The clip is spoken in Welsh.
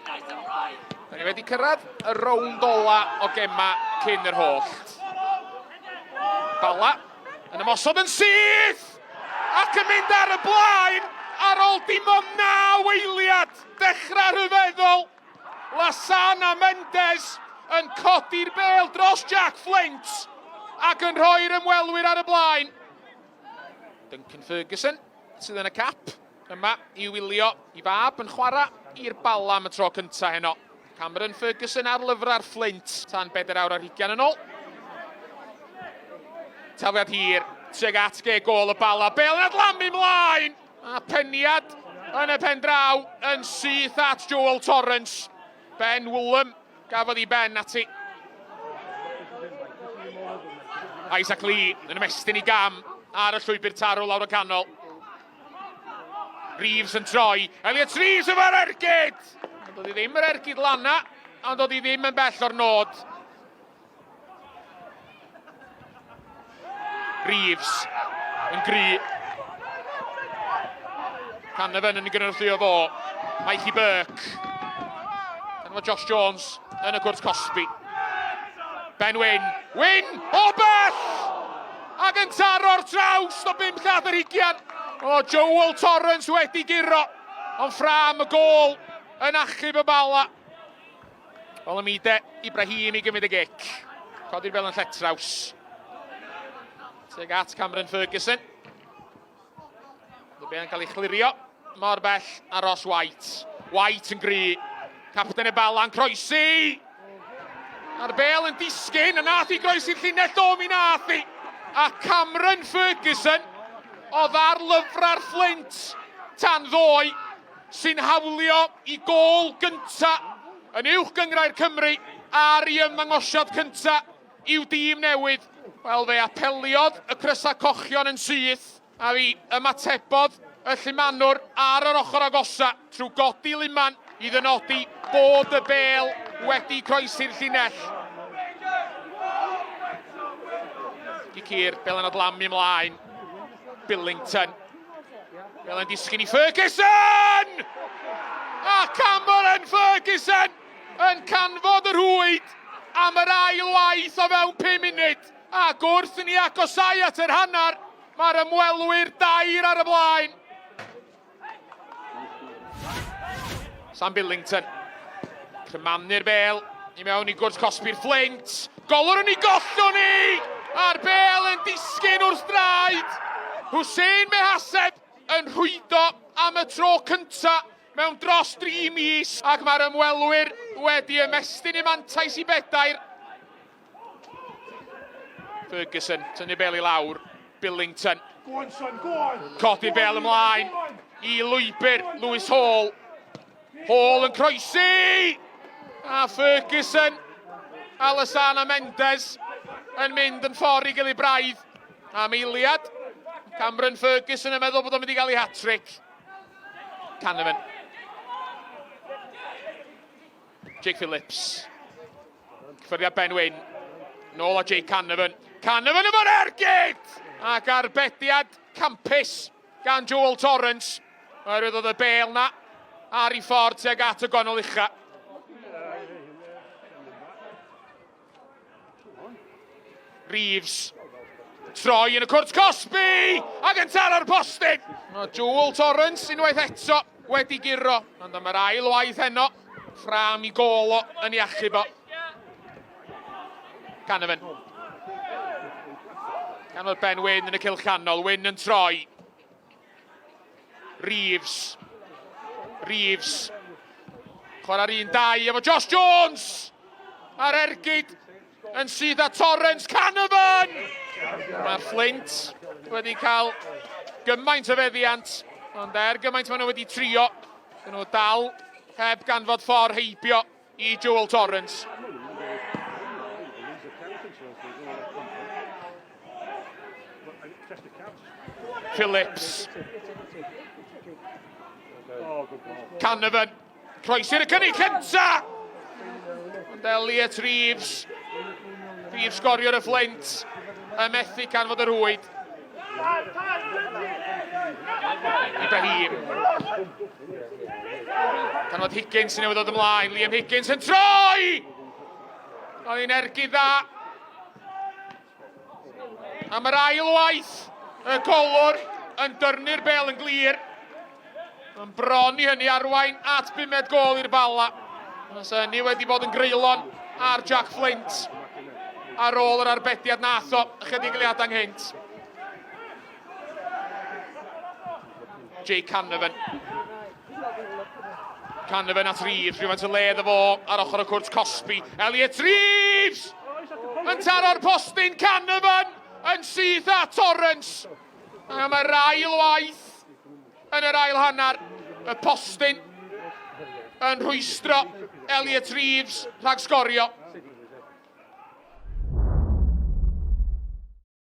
Da ni wedi cyrraedd y rownd ola o gema cyn yr holl. Bala yn ymosod yn syth ac yn mynd ar y blaen ar ôl dim ond 9 eiliad dechrau rhyfeddol. Lasana Mendes yn codi'r bêl dros Jack Fflint ac yn rhoi'r ymwelwyr ar y blaen. Duncan Ferguson sydd yn y cap yma i wylio i fab yn chwarae i'r Bala am y tro cyntaf heno. Cameron Ferguson ar lyfr ar Fflint tan 4 awr ar 20 yn ôl. Taliad hir, tuag at ge gol y Bala. Bêl yn adlamu mlaen. A peniad yn y pen draw yn syth at Joel Torrance. Ben Woolham gafodd i ben ati. Isaac Lee yn ymestyn i gam ar y llwybr tarw lawr y canol. Reeves yn troi. Elliot Reeves efo'r ergyd. Doedd hi ddim yr ergyd lanna, ond doedd hi ddim yn bell o'r nod. Reeves yn gry. Canavan yn ei gynnyrthio fo. Mikey Burke. Efo Josh Jones yn y gwrs Cosby. Ben Wyn. Wyn o bell! Ac yn taro'r traws o 5 llad yr 20. O, Joel Torrance wedi giro. Ond ffram y gol yn achub y Bala. Olamide Ibrahim i gymryd y gic. Codi'r bel yn lletraws. Tuag at Cameron Ferguson. Y bel yn cael ei chlirio. Mor bell a Ross White. White yn gry. Captain y Bala yn croesi. A'r bel yn disgyn. A nath i groesi'r llinell o mi nath i. A Cameron Ferguson oedd ar lyfr ar Fflint tan ddoe sy'n hawlio i gol gynta yn uwch gyngrau'r Cymru ar ei ymddangosiad cynta i'w dîm newydd. Wel, fe apeliodd y crysau cochion yn syth a fi ymatebodd y Llymanwr ar yr ochr agosa trwy godi Luman i ddynodi bod y bêl wedi croesi'r llinell. Cyr, bel yn adlamu ymlaen. Billington. Bel yn disgyn i Ferguson! A Cameron Ferguson yn canfod yr hwyd am yr ail waith o fewn 5 munud. Ac wrth i ni agosau at yr hannar, mae'r ymwelwyr 2 ar y blaen. Sam Billington. Cymanu'r bêl i mewn i gwrs Cosby'r Fflint. Golwr yn ei gollwn ni! A'r bêl yn disgyn wrth draed. Hussein Mehaseb yn rhwydo am y tro cynta mewn dros 3 mis. Ac mae'r ymwelwyr wedi ymestyn i mantais i bedair. Ferguson, tynnu bêl i lawr. Billington. Codi'r bêl ymlaen i lwybr Lewis Hall. Hall yn croesi. A Ferguson a Lasana Mendes yn mynd yn ffordd i gael ei braidd am eiliad. Cameron Ferguson yn meddwl bod o'n mynd i gael ei hat-trick. Canavan. Jake Phillips. Cyffyriad Ben Wyn. Nôl a Jake Canavan. Canavan efo'r ergyd! Ac arbediad campus gan Joel Torrance. Oherwydd oedd y bêl na ar ei ffordd tuag at y gonol ucha. Reeves. Troi yn y cwrt Cosby! Ac yn taro'r postyn! Joel Torrance unwaith eto wedi giro. Ond am yr ail waith heno. Ffram i gol o yn ei achub o. Canavan. Ganfod Ben Wyn yn y cylchannol. Wyn yn troi. Reeves. Reeves. Chwarae'r 1-2 efo Josh Jones! A'r ergyd yn sydd â Torrance. Canavan! Mae'r Fflint wedi cael gymaint o feddiant, ond gymaint maen nhw wedi trio. Dyn nhw dal heb ganfod ffordd heibio i Joel Torrance. Phillips. Canavan. Croesi'r y cynnig cynta! Ond Elliot Reeves. Reeves sgorio'r y Fflint. Y methu canfod yr hwyd. Ibrahim. Gan fod Higgins yn newydd ddod ymlaen. Liam Higgins yn troi! Oedd hi'n ergyd dda. A mae'r ail waith y golwr yn dyrnu'r bel yn glir. Yn bron i hynny arwain at 5 gol i'r Bala. Os hynny wedi bod yn greulon ar Jack Fflint ar ôl yr arbediad nath o ychydig eiliadau nghynt. Jake Canavan. Canavan at Reeves, rhywfaint y ledd efo ar ochr y cwrt Cosby. Elliot Reeves! Yn taro'r postyn, Canavan yn syth a Torrance. A mae'r ail waith yn yr ail hanner. Y postyn yn rhwystro Elliot Reeves rhag sgorio.